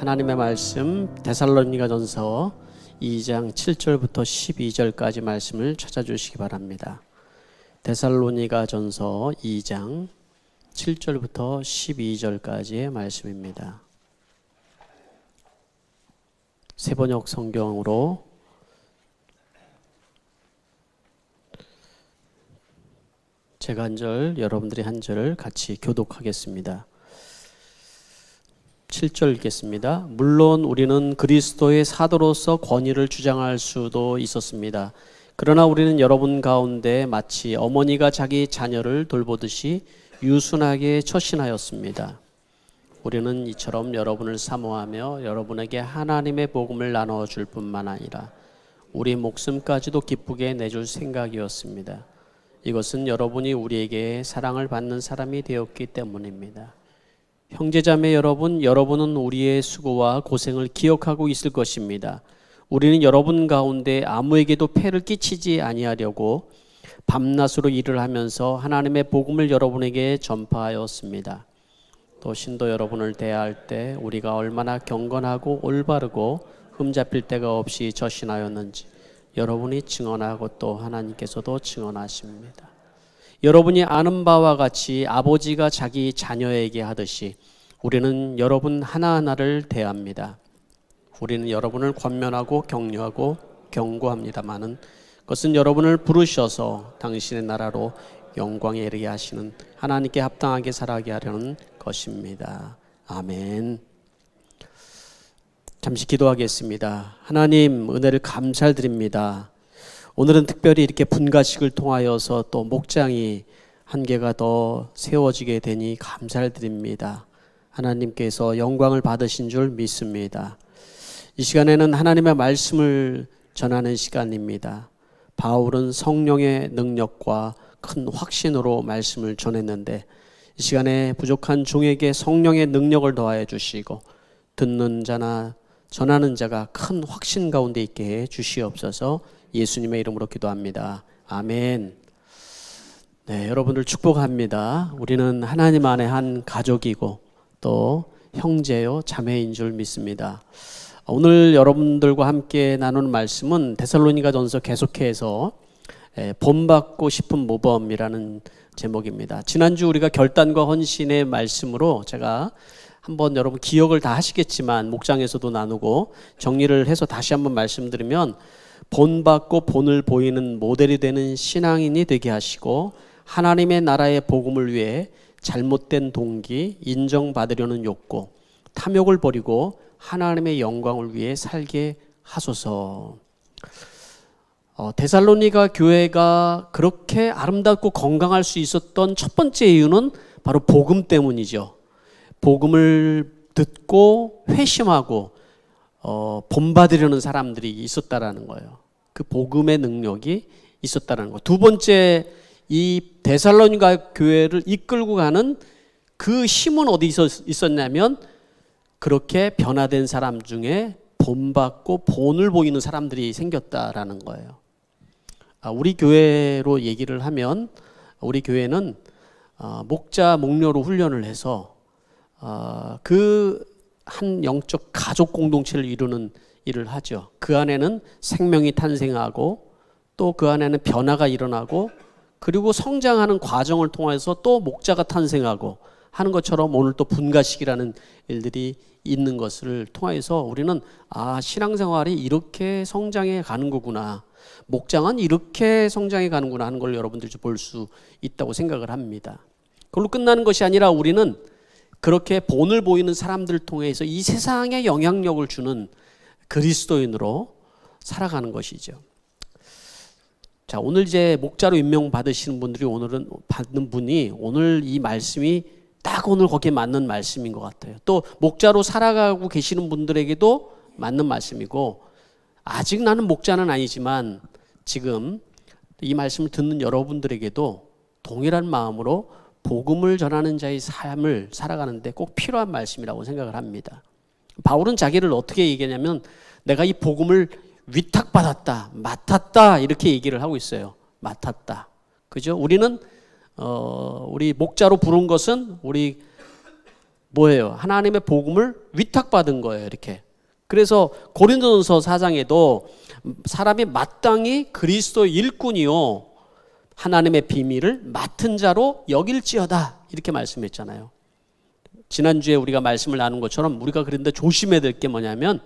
하나님의 말씀 데살로니가전서 2장 7절부터 12절까지 말씀을 찾아주시기 바랍니다. 데살로니가전서 2장 7절부터 12절까지의 말씀입니다. 세번역 성경으로 제가 한 절, 여러분들이 한 절을 같이 교독하겠습니다. 7절 읽겠습니다. 물론 우리는 그리스도의 사도로서 권위를 주장할 수도 있었습니다. 그러나 우리는 여러분 가운데 마치 어머니가 자기 자녀를 돌보듯이 유순하게 처신하였습니다. 우리는 이처럼 여러분을 사모하며 여러분에게 하나님의 복음을 나눠줄 뿐만 아니라 우리 목숨까지도 기쁘게 내줄 생각이었습니다. 이것은 여러분이 우리에게 사랑을 받는 사람이 되었기 때문입니다. 형제자매 여러분, 여러분은 우리의 수고와 고생을 기억하고 있을 것입니다. 우리는 여러분 가운데 아무에게도 폐를 끼치지 아니하려고 밤낮으로 일을 하면서 하나님의 복음을 여러분에게 전파하였습니다. 또 신도 여러분을 대할 때 우리가 얼마나 경건하고 올바르고 흠잡힐 데가 없이 처신하였는지 여러분이 증언하고 또 하나님께서도 증언하십니다. 여러분이 아는 바와 같이 아버지가 자기 자녀에게 하듯이 우리는 여러분 하나하나를 대합니다. 우리는 여러분을 권면하고 격려하고 경고합니다마는 그것은 여러분을 부르셔서 당신의 나라로 영광에 이르게 하시는 하나님께 합당하게 살아가게 하려는 것입니다. 아멘. 잠시 기도하겠습니다. 하나님 은혜를 감사드립니다. 오늘은 특별히 이렇게 분가식을 통하여서 또 목장이 한 개가 더 세워지게 되니 감사를 드립니다. 하나님께서 영광을 받으신 줄 믿습니다. 이 시간에는 하나님의 말씀을 전하는 시간입니다. 바울은 성령의 능력과 큰 확신으로 말씀을 전했는데 이 시간에 부족한 종에게 성령의 능력을 더하여 주시고 듣는 자나 전하는 자가 큰 확신 가운데 있게 해 주시옵소서. 예수님의 이름으로 기도합니다. 아멘. 네, 여러분들 축복합니다. 우리는 하나님 안에 한 가족이고 또 형제요 자매인 줄 믿습니다. 오늘 여러분들과 함께 나누는 말씀은 데살로니가전서 계속해서 본받고 싶은 모범이라는 제목입니다. 지난주 우리가 결단과 헌신의 말씀으로 제가 한번 여러분 기억을 다 하시겠지만 목장에서도 나누고 정리를 해서 다시 한번 말씀드리면 본받고 본을 보이는 모델이 되는 신앙인이 되게 하시고 하나님의 나라의 복음을 위해 잘못된 동기, 인정받으려는 욕구, 탐욕을 버리고 하나님의 영광을 위해 살게 하소서. 데살로니가 교회가 그렇게 아름답고 건강할 수 있었던 첫 번째 이유는 바로 복음 때문이죠. 복음을 듣고 회심하고 본받으려는 사람들이 있었다라는 거예요. 그 복음의 능력이 있었다라는 거. 두 번째, 이 데살로니가 교회를 이끌고 가는 그 힘은 어디서 있었냐면 그렇게 변화된 사람 중에 본받고 본을 보이는 사람들이 생겼다라는 거예요. 우리 교회로 얘기를 하면 우리 교회는 목자 목녀로 훈련을 해서 그 한 영적 가족 공동체를 이루는 일을 하죠. 그 안에는 생명이 탄생하고 또 그 안에는 변화가 일어나고 그리고 성장하는 과정을 통해서 또 목자가 탄생하고 하는 것처럼 오늘 또 분가식이라는 일들이 있는 것을 통해서 우리는 신앙생활이 이렇게 성장해 가는 거구나, 목장은 이렇게 성장해 가는구나 하는 걸 여러분들이 볼 수 있다고 생각을 합니다. 그걸로 끝나는 것이 아니라 우리는 그렇게 본을 보이는 사람들을 통해서 이 세상에 영향력을 주는 그리스도인으로 살아가는 것이죠. 자, 오늘 이제 목자로 임명 받으시는 분들이 오늘은 받는 분이 오늘 이 말씀이 딱 오늘 거기에 맞는 말씀인 것 같아요. 또 목자로 살아가고 계시는 분들에게도 맞는 말씀이고 아직 나는 목자는 아니지만 지금 이 말씀을 듣는 여러분들에게도 동일한 마음으로 복음을 전하는 자의 삶을 살아가는데 꼭 필요한 말씀이라고 생각을 합니다. 바울은 자기를 어떻게 얘기하냐면 내가 이 복음을 위탁받았다, 맡았다 이렇게 얘기를 하고 있어요. 맡았다. 그죠? 우리는 우리 목자로 부른 것은 우리 뭐예요? 하나님의 복음을 위탁받은 거예요. 이렇게. 그래서 고린도전서 4장에도 사람이 마땅히 그리스도 일꾼이요 하나님의 비밀을 맡은 자로 여길지어다 이렇게 말씀했잖아요. 지난주에 우리가 말씀을 나눈 것처럼 우리가 그런데 조심해야 될 게 뭐냐면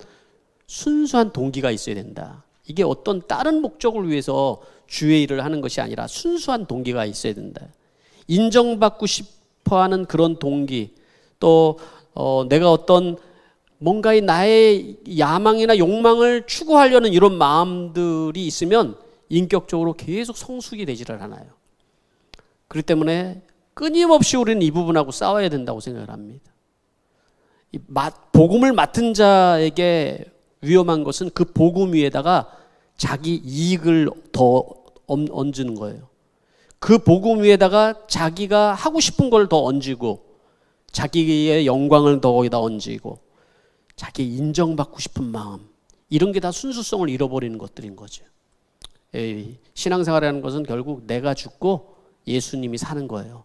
순수한 동기가 있어야 된다. 이게 어떤 다른 목적을 위해서 주의 일을 하는 것이 아니라 순수한 동기가 있어야 된다. 인정받고 싶어하는 그런 동기, 또 내가 어떤 뭔가의 나의 야망이나 욕망을 추구하려는 이런 마음들이 있으면 인격적으로 계속 성숙이 되지를 않아요. 그렇기 때문에 끊임없이 우리는 이 부분하고 싸워야 된다고 생각을 합니다. 복음을 맡은 자에게 위험한 것은 그 복음 위에다가 자기 이익을 더 얹는 거예요. 그 복음 위에다가 자기가 하고 싶은 걸 더 얹고 자기의 영광을 더 거기다 얹고 자기 인정받고 싶은 마음, 이런 게 다 순수성을 잃어버리는 것들인 거죠. 신앙생활이라는 것은 결국 내가 죽고 예수님이 사는 거예요.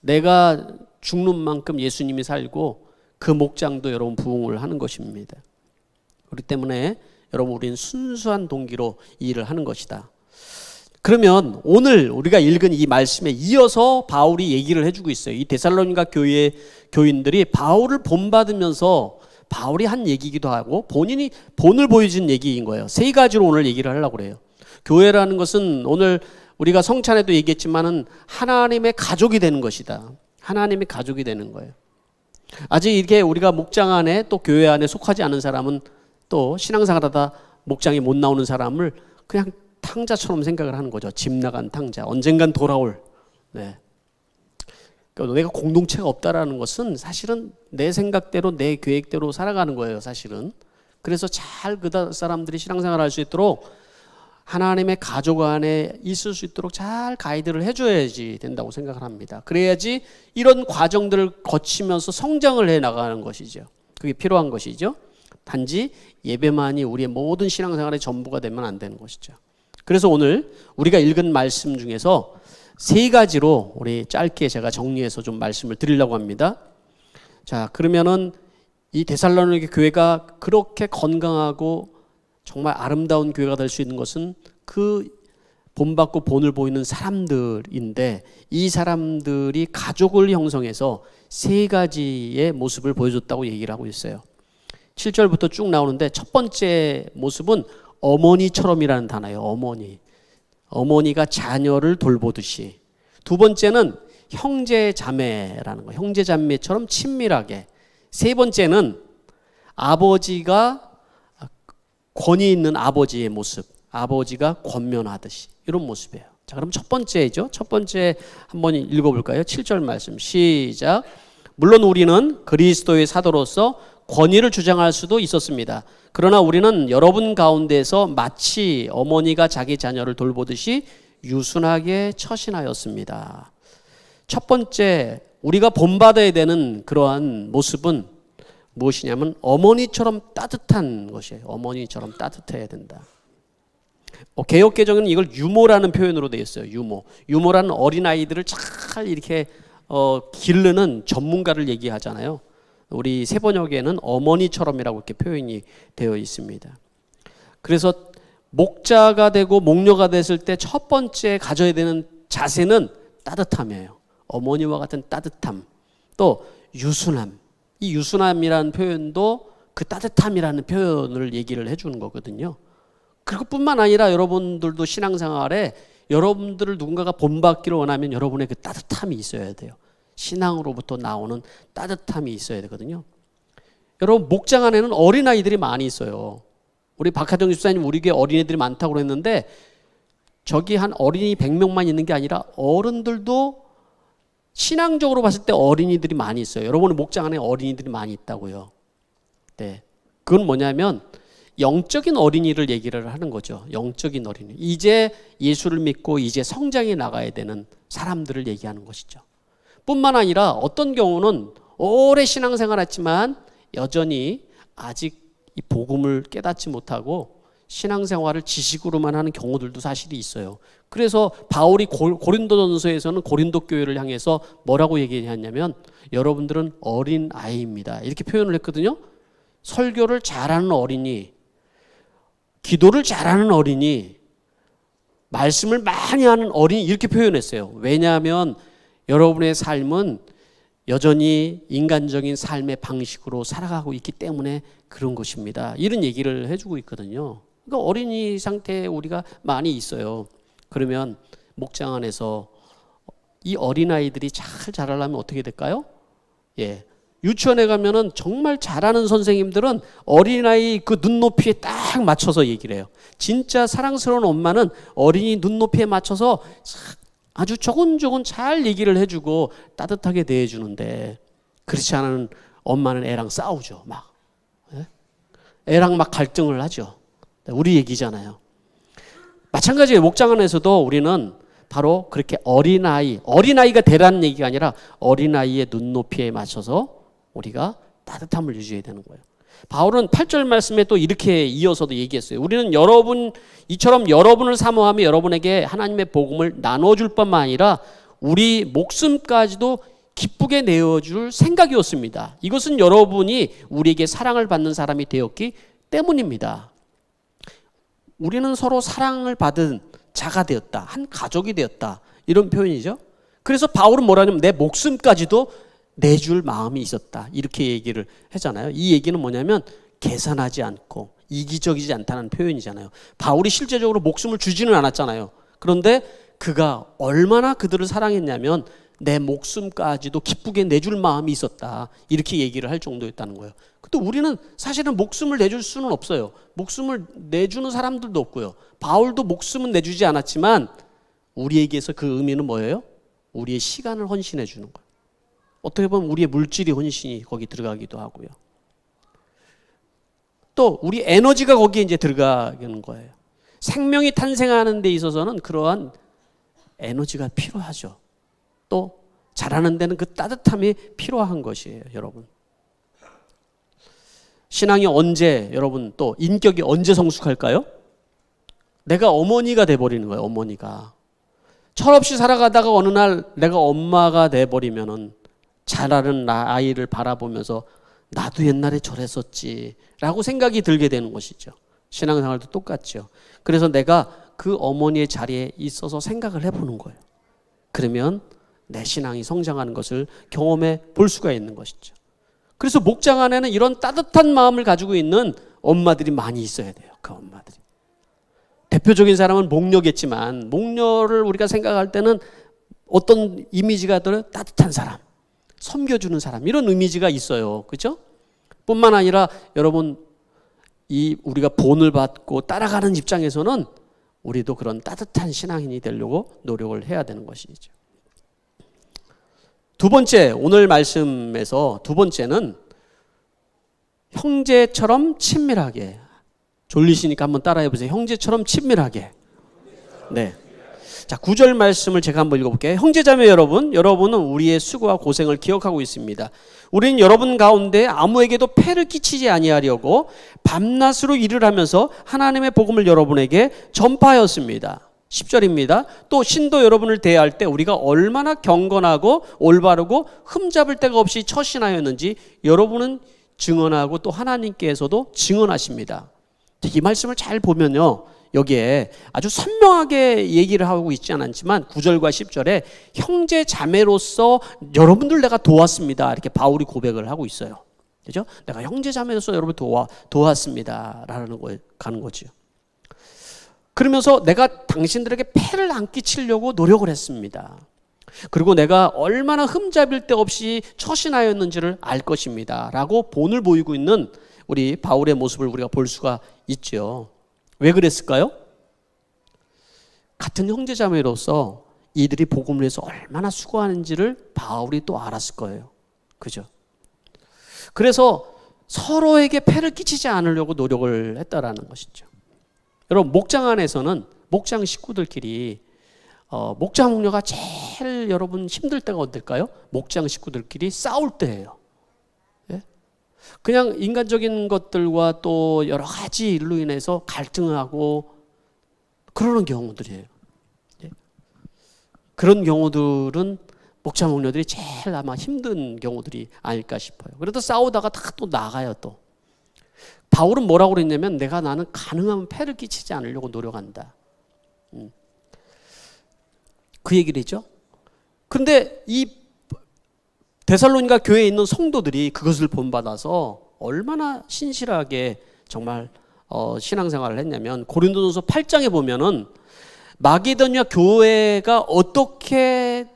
내가 죽는 만큼 예수님이 살고 그 목장도 여러분 부흥을 하는 것입니다. 그렇기 때문에 여러분 우리는 순수한 동기로 이 일을 하는 것이다. 그러면 오늘 우리가 읽은 이 말씀에 이어서 바울이 얘기를 해주고 있어요. 이 데살로니가 교회 교인들이 바울을 본받으면서 바울이 한 얘기이기도 하고 본인이 본을 보여준 얘기인 거예요. 세 가지로 오늘 얘기를 하려고 그래요. 교회라는 것은 오늘 우리가 성찬에도 얘기했지만은 하나님의 가족이 되는 것이다. 하나님의 가족이 되는 거예요. 아직 이렇게 우리가 목장 안에 또 교회 안에 속하지 않은 사람은 또 신앙생활하다 목장에 못 나오는 사람을 그냥 탕자처럼 생각을 하는 거죠. 집 나간 탕자. 언젠간 돌아올. 네. 그러니까 내가 공동체가 없다라는 것은 사실은 내 생각대로 내 계획대로 살아가는 거예요. 사실은. 그래서 잘 그 사람들이 신앙생활을 할 수 있도록 하나님의 가족 안에 있을 수 있도록 잘 가이드를 해줘야지 된다고 생각을 합니다. 그래야지 이런 과정들을 거치면서 성장을 해 나가는 것이죠. 그게 필요한 것이죠. 단지 예배만이 우리의 모든 신앙생활의 전부가 되면 안 되는 것이죠. 그래서 오늘 우리가 읽은 말씀 중에서 세 가지로 우리 짧게 제가 정리해서 좀 말씀을 드리려고 합니다. 자, 그러면은 이 데살로니가 교회가 그렇게 건강하고 정말 아름다운 교회가 될 수 있는 것은 그 본받고 본을 보이는 사람들인데, 이 사람들이 가족을 형성해서 세 가지의 모습을 보여줬다고 얘기를 하고 있어요. 7절부터 쭉 나오는데 첫 번째 모습은 어머니처럼이라는 단어예요. 어머니. 어머니가 자녀를 돌보듯이. 두 번째는 형제 자매라는 거예요. 형제 자매처럼 친밀하게. 세 번째는 아버지가 권위 있는 아버지의 모습. 아버지가 권면하듯이. 이런 모습이에요. 자, 그럼 첫 번째죠. 첫 번째 한번 읽어볼까요? 7절 말씀 시작. 물론 우리는 그리스도의 사도로서 권위를 주장할 수도 있었습니다. 그러나 우리는 여러분 가운데서 마치 어머니가 자기 자녀를 돌보듯이 유순하게 처신하였습니다. 첫 번째 우리가 본받아야 되는 그러한 모습은 무엇이냐면 어머니처럼 따뜻한 것이에요. 어머니처럼 따뜻해야 된다. 개역개정은 이걸 유모라는 표현으로 되어 있어요. 유모. 유모라는 어린아이들을 잘 이렇게 기르는 전문가를 얘기하잖아요. 우리 세번역에는 어머니처럼이라고 이렇게 표현이 되어 있습니다. 그래서 목자가 되고 목녀가 됐을 때 첫 번째 가져야 되는 자세는 따뜻함이에요. 어머니와 같은 따뜻함. 또 유순함. 이 유순함이라는 표현도 그 따뜻함이라는 표현을 얘기를 해주는 거거든요. 그것뿐만 아니라 여러분들도 신앙생활에 여러분들을 누군가가 본받기를 원하면 여러분의 그 따뜻함이 있어야 돼요. 신앙으로부터 나오는 따뜻함이 있어야 되거든요. 여러분 목장 안에는 어린아이들이 많이 있어요. 우리 박하정 집사님 우리 교회 어린이들이 많다고 그랬는데 저기 한 어린이 100명만 있는 게 아니라 어른들도 신앙적으로 봤을 때 어린이들이 많이 있어요. 여러분의 목장 안에 어린이들이 많이 있다고요. 네, 그건 뭐냐면 영적인 어린이를 얘기를 하는 거죠. 영적인 어린이. 이제 예수를 믿고 이제 성장해 나가야 되는 사람들을 얘기하는 것이죠. 뿐만 아니라 어떤 경우는 오래 신앙생활 했지만 여전히 아직 이 복음을 깨닫지 못하고 신앙생활을 지식으로만 하는 경우들도 사실이 있어요. 그래서 바울이 고린도전서에서는 고린도 교회를 향해서 뭐라고 얘기했냐면 여러분들은 어린 아이입니다. 이렇게 표현을 했거든요. 설교를 잘하는 어린이, 기도를 잘하는 어린이, 말씀을 많이 하는 어린이 이렇게 표현했어요. 왜냐하면 여러분의 삶은 여전히 인간적인 삶의 방식으로 살아가고 있기 때문에 그런 것입니다. 이런 얘기를 해주고 있거든요. 그러니까 어린이 상태에 우리가 많이 있어요. 그러면 목장 안에서 이 어린아이들이 잘 자라려면 어떻게 될까요? 예. 유치원에 가면은 정말 잘하는 선생님들은 어린아이 그 눈높이에 딱 맞춰서 얘기를 해요. 진짜 사랑스러운 엄마는 어린이 눈높이에 맞춰서 아주 조곤조곤 잘 얘기를 해주고 따뜻하게 대해주는데 그렇지 않은 엄마는 애랑 싸우죠. 막 애랑 막 갈등을 하죠. 우리 얘기잖아요. 마찬가지예요. 목장 안에서도 우리는 바로 그렇게 어린아이가 되라는 얘기가 아니라 어린아이의 눈높이에 맞춰서 우리가 따뜻함을 유지해야 되는 거예요. 바울은 8절 말씀에 또 이렇게 이어서도 얘기했어요. 우리는 이처럼 여러분을 사모하며 여러분에게 하나님의 복음을 나눠줄 뿐만 아니라 우리 목숨까지도 기쁘게 내어줄 생각이었습니다. 이것은 여러분이 우리에게 사랑을 받는 사람이 되었기 때문입니다. 우리는 서로 사랑을 받은 자가 되었다. 한 가족이 되었다. 이런 표현이죠. 그래서 바울은 뭐라냐면 내 목숨까지도 내줄 마음이 있었다. 이렇게 얘기를 하잖아요. 이 얘기는 뭐냐면 계산하지 않고 이기적이지 않다는 표현이잖아요. 바울이 실제적으로 목숨을 주지는 않았잖아요. 그런데 그가 얼마나 그들을 사랑했냐면 내 목숨까지도 기쁘게 내줄 마음이 있었다. 이렇게 얘기를 할 정도였다는 거예요. 또 우리는 사실은 목숨을 내줄 수는 없어요. 목숨을 내주는 사람들도 없고요. 바울도 목숨은 내주지 않았지만 우리에게서 그 의미는 뭐예요? 우리의 시간을 헌신해 주는 거예요. 어떻게 보면 우리의 물질이 헌신이 거기 들어가기도 하고요. 또 우리 에너지가 거기에 이제 들어가는 거예요. 생명이 탄생하는 데 있어서는 그러한 에너지가 필요하죠. 또 자라는 데는 그 따뜻함이 필요한 것이에요, 여러분. 신앙이 언제, 여러분, 또 인격이 언제 성숙할까요? 내가 어머니가 돼버리는 거예요, 어머니가. 철없이 살아가다가 어느 날 내가 엄마가 돼버리면은 자라는 아이를 바라보면서 나도 옛날에 저랬었지 라고 생각이 들게 되는 것이죠. 신앙생활도 똑같죠. 그래서 내가 그 어머니의 자리에 있어서 생각을 해보는 거예요. 그러면 내 신앙이 성장하는 것을 경험해 볼 수가 있는 것이죠. 그래서 목장 안에는 이런 따뜻한 마음을 가지고 있는 엄마들이 많이 있어야 돼요. 그 엄마들이. 대표적인 사람은 목녀겠지만 목녀를 우리가 생각할 때는 어떤 이미지가 들어요? 따뜻한 사람, 섬겨주는 사람, 이런 이미지가 있어요. 그렇죠? 뿐만 아니라 여러분, 우리가 본을 받고 따라가는 입장에서는 우리도 그런 따뜻한 신앙인이 되려고 노력을 해야 되는 것이죠. 두 번째, 오늘 말씀에서 두 번째는 형제처럼 친밀하게. 졸리시니까 한번 따라해 보세요. 형제처럼 친밀하게. 네. 자, 9절 말씀을 제가 한번 읽어볼게요. 형제자매 여러분, 여러분은 우리의 수고와 고생을 기억하고 있습니다. 우리는 여러분 가운데 아무에게도 폐를 끼치지 아니하려고 밤낮으로 일을 하면서 하나님의 복음을 여러분에게 전파하였습니다. 10절입니다. 또 신도 여러분을 대할 때 우리가 얼마나 경건하고 올바르고 흠잡을 데가 없이 처신하였는지 여러분은 증언하고 또 하나님께서도 증언하십니다. 이 말씀을 잘 보면요, 여기에 아주 선명하게 얘기를 하고 있지 않지만 9절과 10절에 형제 자매로서 여러분들 내가 도왔습니다, 이렇게 바울이 고백을 하고 있어요. 그죠? 내가 형제 자매로서 여러분 도왔습니다 라는 거에 가는 거죠. 그러면서 내가 당신들에게 폐를 안 끼치려고 노력을 했습니다. 그리고 내가 얼마나 흠잡을 데 없이 처신하였는지를 알 것입니다 라고 본을 보이고 있는 우리 바울의 모습을 우리가 볼 수가 있죠. 왜 그랬을까요? 같은 형제자매로서 이들이 복음을 위해서 얼마나 수고하는지를 바울이 또 알았을 거예요. 그죠? 그래서 서로에게 폐를 끼치지 않으려고 노력을 했다라는 것이죠. 여러분, 목장 안에서는 목장 식구들끼리 목장 목녀가 제일 여러분 힘들 때가 언제일까요? 목장 식구들끼리 싸울 때예요. 예? 그냥 인간적인 것들과 또 여러 가지 일로 인해서 갈등하고 그러는 경우들이에요. 그런 경우들은 목자 목녀들이 제일 아마 힘든 경우들이 아닐까 싶어요. 그래도 싸우다가 다 또 나가요 또. 바울은 뭐라고 그랬냐면 나는 가능하면 폐를 끼치지 않으려고 노력한다. 그 얘기를 했죠. 그런데 이 데살로니가 교회에 있는 성도들이 그것을 본받아서 얼마나 신실하게 정말 신앙생활을 했냐면 고린도전서 8장에 보면은 마게도냐 교회가 어떻게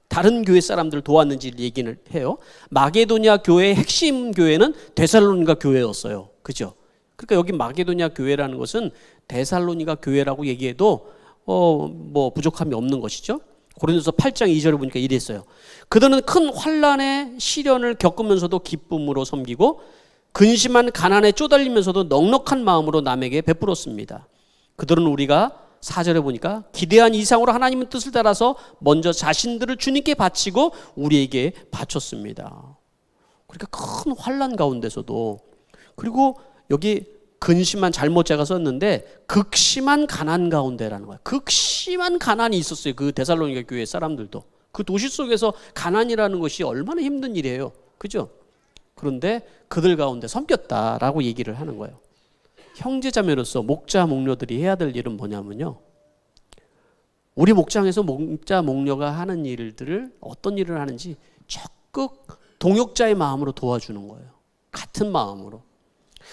다른 교회 사람들을 도왔는지를 얘기를 해요. 마게도냐 교회의 핵심 교회는 데살로니가 교회였어요. 그죠? 그러니까 여기 마게도냐 교회라는 것은 데살로니가 교회라고 얘기해도 뭐 부족함이 없는 것이죠. 고린도서 8장 2절을 보니까 이랬어요. 그들은 큰 환난의 시련을 겪으면서도 기쁨으로 섬기고 근심한 가난에 쪼달리면서도 넉넉한 마음으로 남에게 베풀었습니다. 그들은 우리가 4절에 보니까 기대한 이상으로 하나님의 뜻을 따라서 먼저 자신들을 주님께 바치고 우리에게 바쳤습니다. 그러니까 큰 환난 가운데서도, 그리고 여기 근심한 잘못자가 썼는데 극심한 가난 가운데라는 거예요. 극심한 가난이 있었어요. 그 데살로니가 교회 사람들도. 그 도시 속에서 가난이라는 것이 얼마나 힘든 일이에요. 그죠? 그런데 그들 가운데 섬겼다라고 얘기를 하는 거예요. 형제자매로서 목자 목녀들이 해야 될 일은 뭐냐면요, 우리 목장에서 목자 목녀가 하는 일들을, 어떤 일을 하는지 적극 동역자의 마음으로 도와주는 거예요. 같은 마음으로.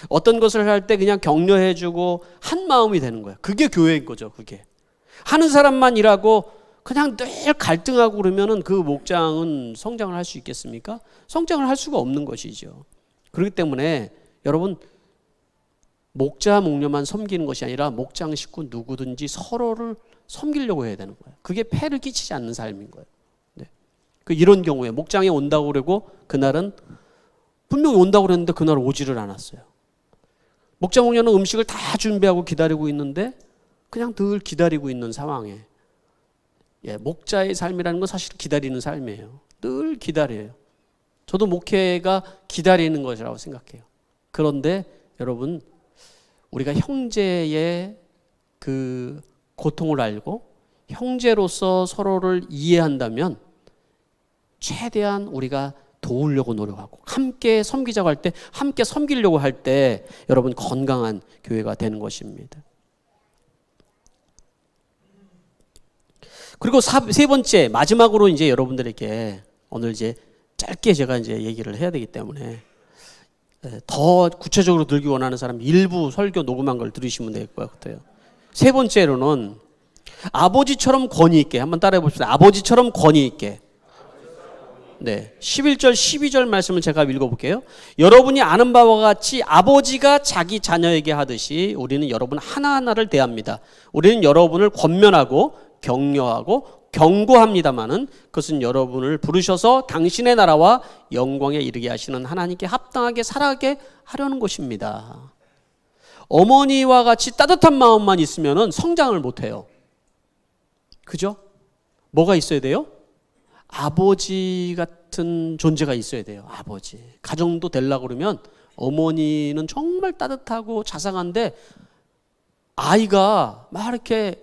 어떤 것을 할 때 그냥 격려해주고 한 마음이 되는 거예요. 그게 교회인 거죠. 그게 하는 사람만 일하고 그냥 늘 갈등하고 그러면은 그 목장은 성장을 할 수 있겠습니까? 성장을 할 수가 없는 것이죠. 그렇기 때문에 여러분, 목자 목녀만 섬기는 것이 아니라 목장 식구 누구든지 서로를 섬기려고 해야 되는 거예요. 그게 폐를 끼치지 않는 삶인 거예요. 네. 이런 경우에 목장에 온다고 그러고 그날은 분명히 온다고 그랬는데 그날 오지를 않았어요. 목자 목녀는 음식을 다 준비하고 기다리고 있는데 그냥 늘 기다리고 있는 상황에, 목자의 삶이라는 건 사실 기다리는 삶이에요. 늘 기다려요. 저도 목회가 기다리는 것이라고 생각해요. 그런데 여러분, 우리가 형제의 그 고통을 알고 형제로서 서로를 이해한다면 최대한 우리가 도우려고 노력하고 함께 섬기자고 할 때, 함께 섬기려고 할 때 여러분 건강한 교회가 되는 것입니다. 그리고 세 번째, 마지막으로 이제 여러분들에게 오늘 이제 짧게 제가 이제 얘기를 해야 되기 때문에 더 구체적으로 들기 원하는 사람 일부 설교 녹음한 걸 들으시면 될 것 같아요. 세 번째로는 아버지처럼 권위 있게, 한번 따라해 봅시다. 아버지처럼 권위 있게. 네, 11절 12절 말씀을 제가 읽어볼게요. 여러분이 아는 바와 같이 아버지가 자기 자녀에게 하듯이 우리는 여러분 하나하나를 대합니다. 우리는 여러분을 권면하고 격려하고 경고합니다마는 그것은 여러분을 부르셔서 당신의 나라와 영광에 이르게 하시는 하나님께 합당하게 살아가게 하려는 것입니다. 어머니와 같이 따뜻한 마음만 있으면 성장을 못해요. 그죠? 뭐가 있어야 돼요? 아버지 같은 존재가 있어야 돼요. 아버지. 가정도 되려고 그러면 어머니는 정말 따뜻하고 자상한데 아이가 막 이렇게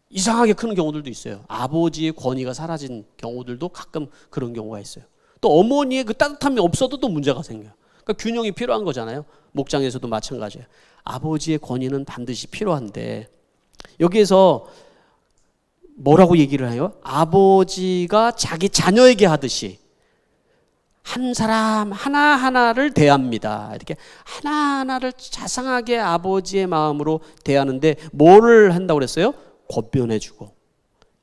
이상하게 크는 경우들도 있어요. 아버지의 권위가 사라진 경우들도 가끔 그런 경우가 있어요. 또 어머니의 그 따뜻함이 없어도 또 문제가 생겨요. 그러니까 균형이 필요한 거잖아요. 목장에서도 마찬가지예요. 아버지의 권위는 반드시 필요한데 여기에서 뭐라고 얘기를 해요? 아버지가 자기 자녀에게 하듯이 한 사람 하나하나를 대합니다. 이렇게 하나하나를 자상하게 아버지의 마음으로 대하는데 뭐를 한다고 그랬어요? 권면해주고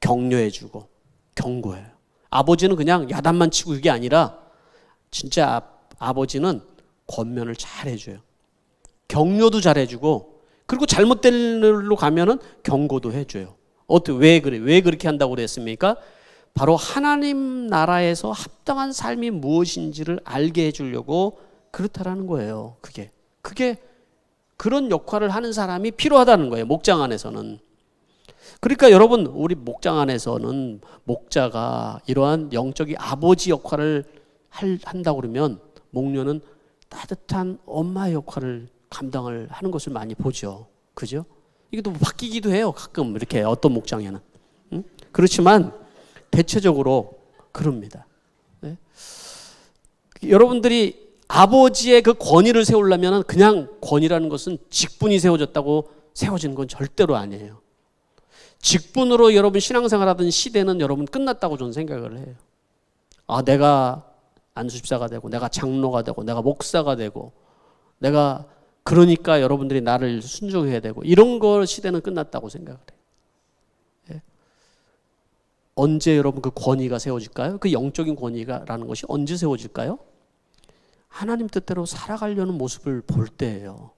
격려해주고 경고해요. 아버지는 그냥 야단만 치고 이게 아니라 진짜 아버지는 권면을 잘 해줘요. 격려도 잘 해주고 그리고 잘못된 일로 가면은 경고도 해줘요. 왜 그래? 왜 그렇게 한다고 그랬습니까? 바로 하나님 나라에서 합당한 삶이 무엇인지를 알게 해주려고 그렇다라는 거예요. 그게 그런 역할을 하는 사람이 필요하다는 거예요. 목장 안에서는. 그러니까 여러분, 우리 목장 안에서는 목자가 이러한 영적인 아버지 역할을 한다고 그러면 목녀는 따뜻한 엄마의 역할을 감당을 하는 것을 많이 보죠. 그죠? 이게 또 바뀌기도 해요. 가끔 이렇게 어떤 목장에는. 그렇지만 대체적으로 그럽니다. 네? 여러분들이 아버지의 그 권위를 세우려면 그냥 권위라는 것은 직분이 세워졌다고 세워지는 건 절대로 아니에요. 직분으로 여러분 신앙생활 하던 시대는 여러분 끝났다고 저는 생각을 해요. 내가 안수집사가 되고 내가 장로가 되고 내가 목사가 되고 내가 그러니까 여러분들이 나를 순종해야 되고 이런 거 시대는 끝났다고 생각을 해요. 예. 언제 여러분 그 권위가 세워질까요? 그 영적인 권위가라는 것이 언제 세워질까요? 하나님 뜻대로 살아가려는 모습을 볼 때예요.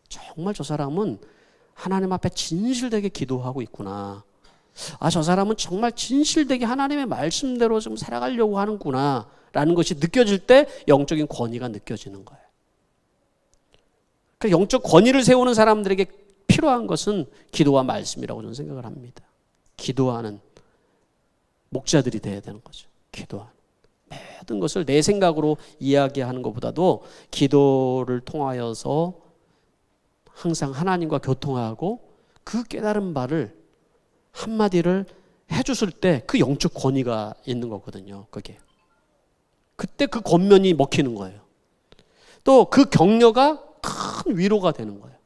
정말 저 사람은 하나님 앞에 진실되게 기도하고 있구나. 저 사람은 정말 진실되게 하나님의 말씀대로 좀 살아가려고 하는구나 라는 것이 느껴질 때 영적인 권위가 느껴지는 거예요. 그러니까 영적 권위를 세우는 사람들에게 필요한 것은 기도와 말씀이라고 저는 생각을 합니다. 기도하는 목자들이 돼야 되는 거죠. 기도하는. 모든 것을 내 생각으로 이야기하는 것보다도 기도를 통하여서 항상 하나님과 교통하고 그 깨달은 바를 한마디를 해줬을 때 그 영적 권위가 있는 거거든요. 그게. 그때 그 권면이 먹히는 거예요. 또 그 격려가 큰 위로가 되는 거예요.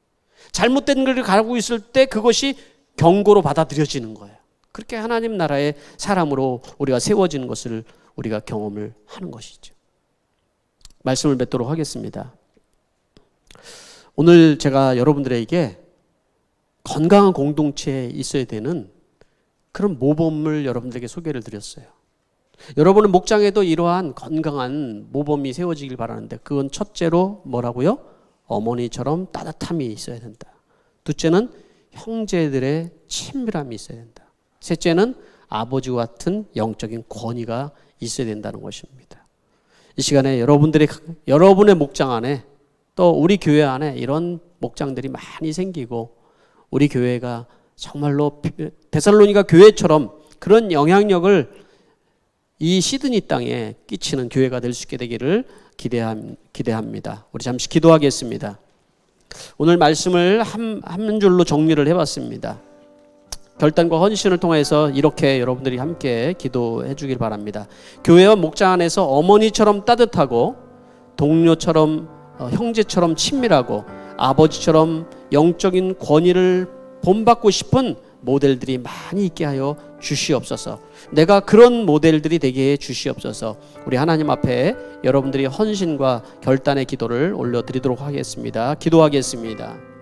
잘못된 길을 가고 있을 때 그것이 경고로 받아들여지는 거예요. 그렇게 하나님 나라의 사람으로 우리가 세워지는 것을 우리가 경험을 하는 것이죠. 말씀을 맺도록 하겠습니다. 오늘 제가 여러분들에게 건강한 공동체에 있어야 되는 그런 모범을 여러분들에게 소개를 드렸어요. 여러분의 목장에도 이러한 건강한 모범이 세워지길 바라는데 그건 첫째로 뭐라고요? 어머니처럼 따뜻함이 있어야 된다. 둘째는 형제들의 친밀함이 있어야 된다. 셋째는 아버지와 같은 영적인 권위가 있어야 된다는 것입니다. 이 시간에 여러분의 목장 안에 또 우리 교회 안에 이런 목장들이 많이 생기고 우리 교회가 정말로 데살로니가 교회처럼 그런 영향력을 이 시드니 땅에 끼치는 교회가 될 수 있게 되기를 기대합니다. 우리 잠시 기도하겠습니다. 오늘 말씀을 한 줄로 정리를 해봤습니다. 결단과 헌신을 통해서 이렇게 여러분들이 함께 기도해 주길 바랍니다. 교회와 목장 안에서 어머니처럼 따뜻하고 동료처럼 형제처럼 친밀하고 아버지처럼 영적인 권위를 본받고 싶은 모델들이 많이 있게 하여 주시옵소서. 내가 그런 모델들이 되게 해 주시옵소서. 우리 하나님 앞에 여러분들이 헌신과 결단의 기도를 올려드리도록 하겠습니다. 기도하겠습니다.